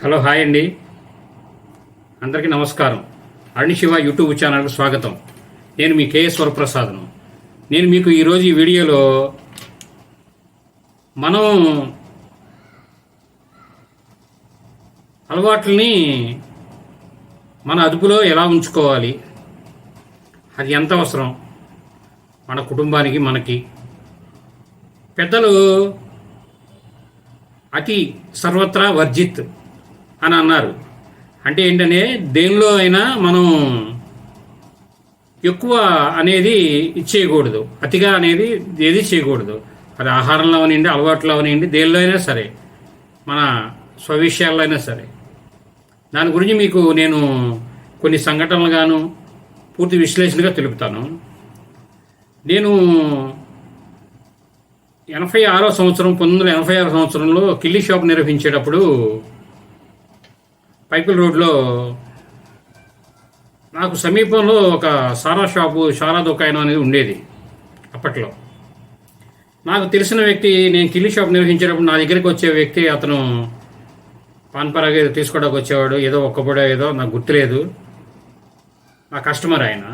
Hello hi అండి. అందరికీ నమస్కారం. అరుణిశివ యూట్యూబ్ ఛానల్కి స్వాగతం. నేను మీ కేఎస్ వరప్రసాద్ను. నేను మీకు ఈరోజు ఈ వీడియోలో మనం అలవాట్లని మన అదుపులో ఎలా ఉంచుకోవాలి, అది ఎంత అవసరం మన కుటుంబానికి, మనకి. పెద్దలు అతి సర్వత్రా వర్జిత్ అని అన్నారు. అంటే ఏంటనే దేనిలో అయినా మనం ఎక్కువ అనేది ఇచ్చేయకూడదు, అతిగా అనేది ఏది చేయకూడదు. అది ఆహారంలో అవనివ్వండి, అలవాట్లో అవనివ్వండి, దేనిలో అయినా సరే, మన స్వవిషయాల్లో అయినా సరే. దాని గురించి మీకు నేను కొన్ని సంఘటనలుగాను పూర్తి విశ్లేషణగా తెలుపుతాను. నేను 1986 సంవత్సరంలో కిల్లీ షాప్ నిర్వహించేటప్పుడు పైపుల్ రోడ్లో నాకు సమీపంలో ఒక సారా షాపు, సారా దుకాణం అనేది ఉండేది. అప్పట్లో నాకు తెలిసిన వ్యక్తి, నేను కిల్లీ షాప్ నిర్వహించేటప్పుడు నా దగ్గరికి వచ్చే వ్యక్తి, అతను పాన్పరాగా ఏదో తీసుకోవడానికి వచ్చేవాడు. ఏదో ఒక్కబడి ఏదో నాకు గుర్తులేదు. నా కస్టమర్ ఆయన.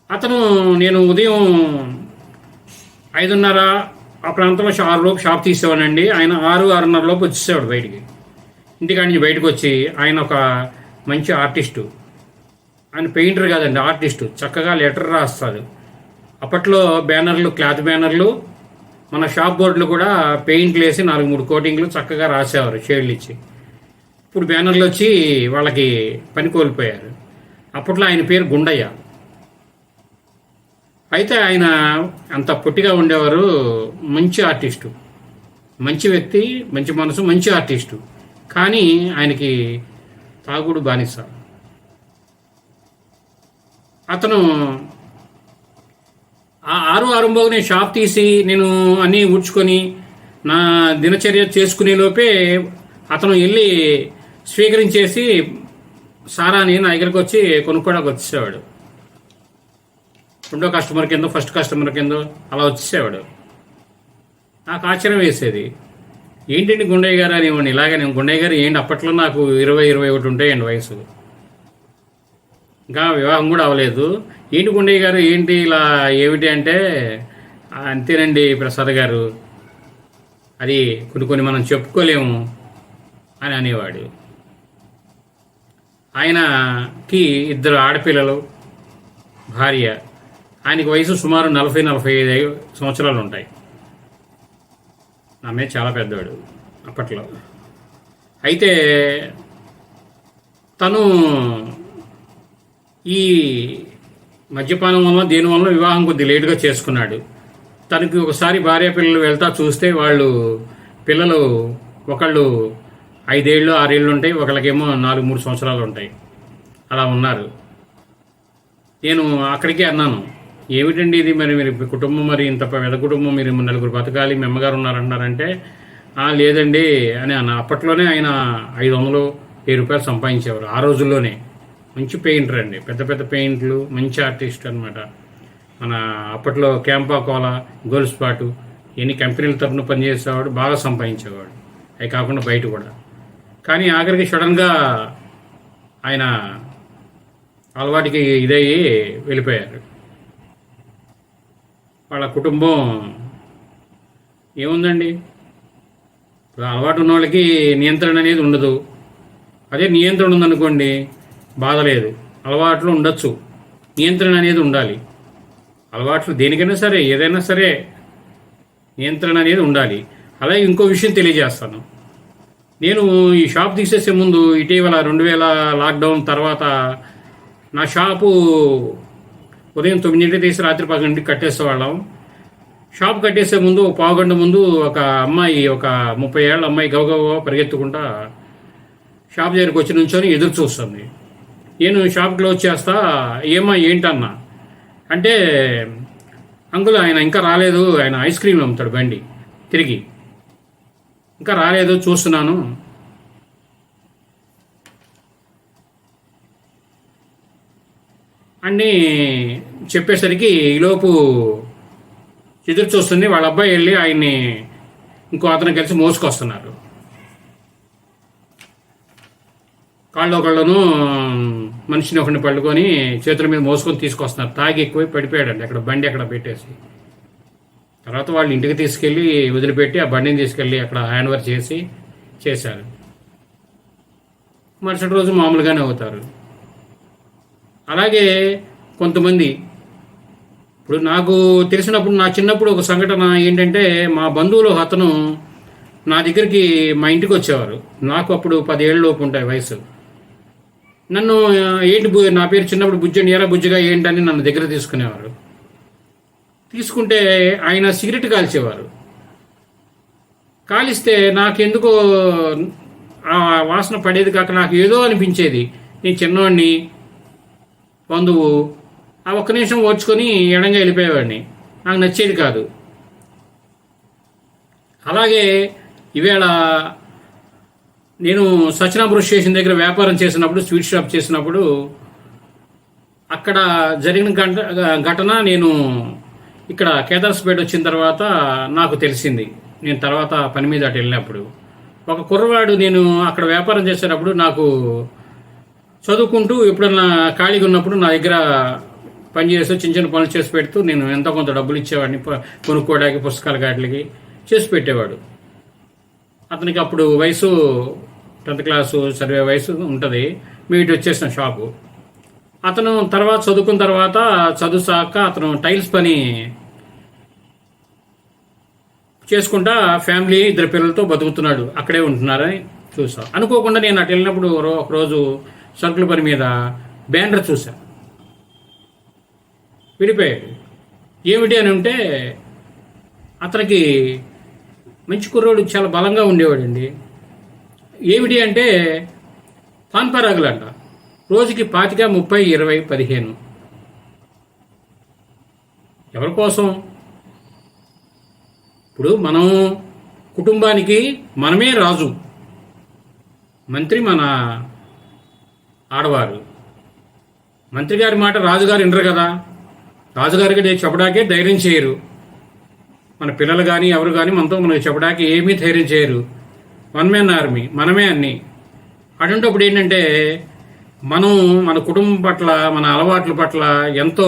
అతను నేను ఉదయం 5:30 ఆ ప్రాంతంలో 6 లోపు షాప్ తీసేవాడండి. ఆయన 6-6:30 లోపు వచ్చేసేవాడు బయటికి. ఇంటికాడి నుంచి బయటకు వచ్చి, ఆయన ఒక మంచి ఆర్టిస్టు. ఆయన పెయింటర్ కాదండి, ఆర్టిస్టు. చక్కగా లెటర్ రాస్తాడు. అప్పట్లో బ్యానర్లు, క్లాత్ బ్యానర్లు, మన షాప్ బోర్డులు కూడా పెయింట్లు వేసి 4-3 కోటింగ్లు చక్కగా రాసేవారు షేడ్లు ఇచ్చి. ఇప్పుడు బ్యానర్లు వచ్చి వాళ్ళకి పని కోల్పోయారు. అప్పట్లో ఆయన పేరు గుండయ్య. అయితే ఆయన అంత పొట్టిగా ఉండేవారు. మంచి ఆర్టిస్టు, మంచి వ్యక్తి, మంచి మనసు, మంచి ఆర్టిస్టు. కానీ ఆయనకి తాగుడు బానిస. అతను 6-6:30 నేను షాప్ తీసి నేను అన్నీ ఊడ్చుకొని నా దినచర్య చేసుకునే లోపే అతను వెళ్ళి స్వీకరించేసి సారాని నా దగ్గరికి వచ్చి కొనుక్కోడానికి వచ్చేసేవాడు. రెండో కస్టమర్ కింద, ఫస్ట్ కస్టమర్ కింద అలా వచ్చేసేవాడు. నాకు ఆశ్చర్యం వేసేది. ఏంటండి గుండయ్య గారు అనేవాడిని. ఇలాగే నేను గుండయ్య గారు ఏంటి, అప్పట్లో నాకు 20-21 ఉంటాయండి వయసు. ఇంకా వివాహం కూడా అవ్వలేదు. ఏంటి గుండయ్య గారు ఏంటి ఇలా ఏమిటి అంటే, అంతేనండి ప్రసాద్ గారు, అది కొన్ని మనం చెప్పుకోలేము అని అనేవాడు. ఆయనకి 2 ఆడపిల్లలు, భార్య. ఆయనకి వయసు సుమారు 40-45 సంవత్సరాలు ఉంటాయి. ఆమె చాలా పెద్దవాడు అప్పట్లో. అయితే తను ఈ మద్యపానం వల్ల, దేని వల్ల వివాహం కొద్ది లేటుగా చేసుకున్నాడు. తనకి ఒకసారి భార్య పిల్లలు వెళ్తా చూస్తే, వాళ్ళు పిల్లలు ఒకళ్ళు 5 ఏళ్ళు 6 ఏళ్ళు ఉంటాయి, ఒకళ్ళకేమో 4-3 సంవత్సరాలు ఉంటాయి. అలా ఉన్నారు. నేను అక్కడికే అన్నాను, ఏమిటండి ఇది, మరి మీరు కుటుంబం, మరి ఇంత పెద్ద కుటుంబం, మీరు 4 బతకాలి, మీ అమ్మగారు ఉన్నారంటారంటే, లేదండి అని అన్న. అప్పట్లోనే ఆయన 500-1000 రూపాయలు సంపాదించేవారు ఆ రోజుల్లోనే. మంచి పెయింటర్ అండి, పెద్ద పెద్ద పెయింట్లు, మంచి ఆర్టిస్ట్ అనమాట. మన అప్పట్లో క్యాంపా కోలా, గోల్డ్ స్పాటు, ఎన్ని కంపెనీల తరఫున పనిచేసేవాడు, బాగా సంపాదించేవాడు. అవి కాకుండా బయట కూడా. కానీ ఆఖరికి సడన్గా ఆయన అలవాటికి ఇదయ్యి వెళ్ళిపోయారు. వాళ్ళ కుటుంబం ఏముందండి, ఇప్పుడు అలవాటు ఉన్న వాళ్ళకి నియంత్రణ అనేది ఉండదు. అదే నియంత్రణ ఉందనుకోండి, బాధ లేదు. అలవాట్లు ఉండొచ్చు, నియంత్రణ అనేది ఉండాలి. అలవాట్లు దేనికైనా సరే, ఏదైనా సరే నియంత్రణ అనేది ఉండాలి. అలాగే ఇంకో విషయం తెలియజేస్తాను. నేను ఈ షాప్ తీసేసే ముందు, ఇటీవల 2000 లాక్డౌన్ తర్వాత నా షాపు ఉదయం 9 తీసి రాత్రి 10 కట్టేసేవాళ్ళం. షాప్ కట్టేసే ముందు 1/4 గంట ముందు ఒక అమ్మాయి, ఒక 30 ఏళ్ళ అమ్మాయి గవగవ పరిగెత్తుకుంటా షాప్ దగ్గరికి వచ్చి నుంచొని ఎదురు చూస్తుంది. నేను షాప్ క్లోజ్ చేస్తా, ఏమ్మా ఏంటన్నా అంటే, అంకుల్ ఆయన ఇంకా రాలేదు, ఆయన ఐస్ క్రీమ్లు అమ్ముతాడు బండి తిరిగి, ఇంకా రాలేదు చూస్తున్నాను అని చెప్పేసరికి ఈలోపు ఎదురు చూస్తుంది. వాళ్ళ అబ్బాయి వెళ్ళి ఆయన్ని ఇంకో అతను కలిసి మోసుకొస్తున్నారు. కాళ్ళను మనిషిని ఒకరిని పట్టుకొని చేతుల మీద మోసుకొని తీసుకొస్తున్నారు. తాగి ఎక్కువై పడిపోయాడండి అక్కడ బండి అక్కడ పెట్టేసి. తర్వాత వాళ్ళు ఇంటికి తీసుకెళ్ళి వదిలిపెట్టి ఆ బండిని తీసుకెళ్ళి అక్కడ హ్యాండ్ ఓవర్ చేశారు. మరుసటి రోజు మామూలుగానే అవుతారు. అలాగే కొంతమంది ఇప్పుడు నాకు తెలిసినప్పుడు నా చిన్నప్పుడు ఒక సంఘటన ఏంటంటే, మా బంధువులు అతను నా దగ్గరికి మా ఇంటికి వచ్చేవారు. నాకు అప్పుడు 10 ఏళ్ళ లోపు ఉంటాయి వయసు. నన్ను ఏంటి నా పేరు చిన్నప్పుడు బుజ్జండి ఎరా బుజ్జిగా ఏంటని నన్ను దగ్గర తీసుకునేవారు. తీసుకుంటే ఆయన సిగరెట్ కాల్చేవారు. కాలిస్తే నాకెందుకో ఆ వాసన పడేది కాక నాకు ఏదో అనిపించేది. నేను చిన్నవాడిని, బంధువు, ఆ ఒక్క నిమిషం ఓర్చుకొని ఎడంగా వెళ్ళిపోయేవాడిని. నాకు నచ్చేది కాదు. అలాగే ఈవేళ నేను సత్యనాపురం స్టేషన్ దగ్గర వ్యాపారం చేసినప్పుడు, స్వీట్ షాప్ చేసినప్పుడు అక్కడ జరిగిన ఘటన నేను ఇక్కడ కేదార్స్పేట వచ్చిన తర్వాత నాకు తెలిసింది. నేను తర్వాత పని మీద అటు వెళ్ళినప్పుడు ఒక కుర్రవాడు, నేను అక్కడ వ్యాపారం చేసేటప్పుడు నాకు చదువుకుంటూ ఎప్పుడన్నా ఖాళీగా ఉన్నప్పుడు నా దగ్గర పనిచేస్తూ చిన్న చిన్న పనులు చేసి పెడుతూ నేను ఎంతో కొంత డబ్బులు ఇచ్చేవాడిని, కొనుక్కోవడానికి పుస్తకాల గాట్లకి చేసి పెట్టేవాడు. అతనికి అప్పుడు వయసు 10th క్లాసు చదివే వయసు ఉంటుంది. మీటి వచ్చేసిన షాపు. అతను తర్వాత చదువుకున్న తర్వాత చదువు సాక అతను టైల్స్ పని చేసుకుంటా ఫ్యామిలీ 2 పిల్లలతో బతుకుతున్నాడు. అక్కడే ఉంటున్నారని చూసా. అనుకోకుండా నేను అటు వెళ్ళినప్పుడు ఒకరోజు సరుకుల పని మీద బ్యానర్ చూసా. విడిపోయాడు. ఏమిటి అని ఉంటే అతనికి మంచి కుర్రోడు, చాలా బలంగా ఉండేవాడండి. ఏమిటి అంటే పాన్పరాగులంట. రోజుకి 25, 30, 20, 15. ఎవరి కోసం? ఇప్పుడు మనం కుటుంబానికి మనమే రాజు, మంత్రి మన ఆడవారు. మంత్రి గారి మాట రాజుగారు వినరు కదా. రాజుగారికి చెప్పడాకే ధైర్యం చేయరు. మన పిల్లలు కానీ ఎవరు కానీ మనకు చెప్పడానికి ఏమీ ధైర్యం చేయరు. వన్ మ్యాన్ ఆర్మీ, మనమే అన్ని. అటువంటిప్పుడు ఏంటంటే మనం మన కుటుంబం పట్ల, మన అలవాట్ల పట్ల ఎంతో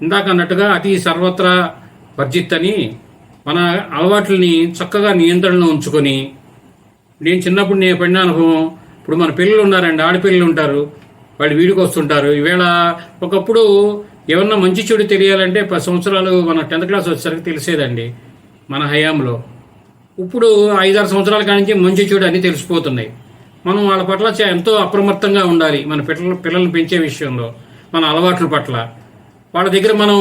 ఇందాక అన్నట్టుగా అతి సర్వత్రా వర్జిత్ అని మన అలవాట్లని చక్కగా నియంత్రణలో ఉంచుకొని, నేను చిన్నప్పుడు నేను పడిన అనుభవం, ఇప్పుడు మన పిల్లలు ఉన్నారండి, ఆడపిల్లలు ఉంటారు, వాళ్ళు వీడికి వస్తుంటారు. ఈవేళ ఒకప్పుడు ఏమన్నా మంచి చెడు తెలియాలంటే 10 సంవత్సరాలు మన 10th క్లాస్ వచ్చేసరికి తెలిసేదండి మన హయాంలో. ఇప్పుడు 5-6 సంవత్సరాల కానించి మంచి చెడు అన్నీ తెలిసిపోతున్నాయి. మనం వాళ్ళ పట్ల ఎంతో అప్రమత్తంగా ఉండాలి. మన పిల్లల్ని పెంచే విషయంలో, మన అలవాట్ల పట్ల. వాళ్ళ దగ్గర మనం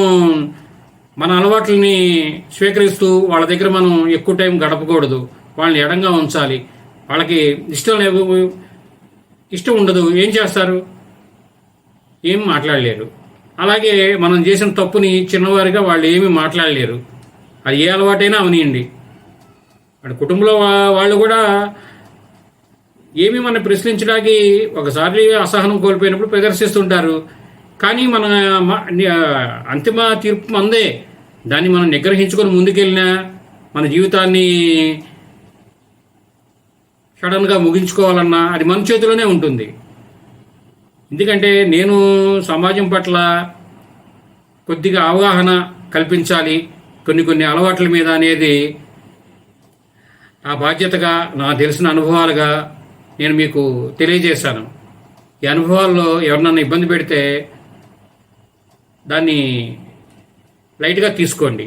మన అలవాట్లని స్వీకరిస్తూ వాళ్ళ దగ్గర మనం ఎక్కువ టైం గడపకూడదు. వాళ్ళని ఎడంగా ఉంచాలి. వాళ్ళకి ఇష్టం ఉండదు, ఏం చేస్తారు? ఏం మాట్లాడలేరు. అలాగే మనం చేసిన తప్పుని చిన్నవారిగా వాళ్ళు ఏమీ మాట్లాడలేరు. అది ఏ అలవాటైనా అవనియండి. వాడి కుటుంబంలో వాళ్ళు కూడా ఏమీ మనం ప్రశ్నించడానికి ఒకసారి అసహనం కోల్పోయినప్పుడు ప్రదర్శిస్తుంటారు. కానీ మన అంతిమ తీర్పు మందే. దాన్ని మనం నిగ్రహించుకొని ముందుకెళ్ళినా మన జీవితాన్ని సడన్గా ముగించుకోవాలన్నా అది మన చేతిలోనే ఉంటుంది. ఎందుకంటే నేను సమాజం పట్ల కొద్దిగా అవగాహన కల్పించాలి కొన్ని అలవాట్ల మీద అనేది ఆ బాధ్యతగా, నాకు తెలిసిన అనుభవాలుగా నేను మీకు తెలియజేశాను. ఈ అనుభవాల్లో ఎవరినన్నా ఇబ్బంది పెడితే దాన్ని లైట్గా తీసుకోండి.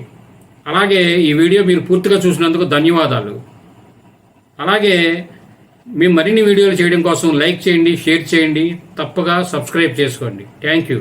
అలాగే ఈ వీడియో మీరు పూర్తిగా చూసినందుకు ధన్యవాదాలు. అలాగే మేము మరిన్ని వీడియోలు చేయడం కోసం లైక్ చేయండి, షేర్ చేయండి, తప్పగా సబ్స్క్రైబ్ చేసుకోండి. Thank you.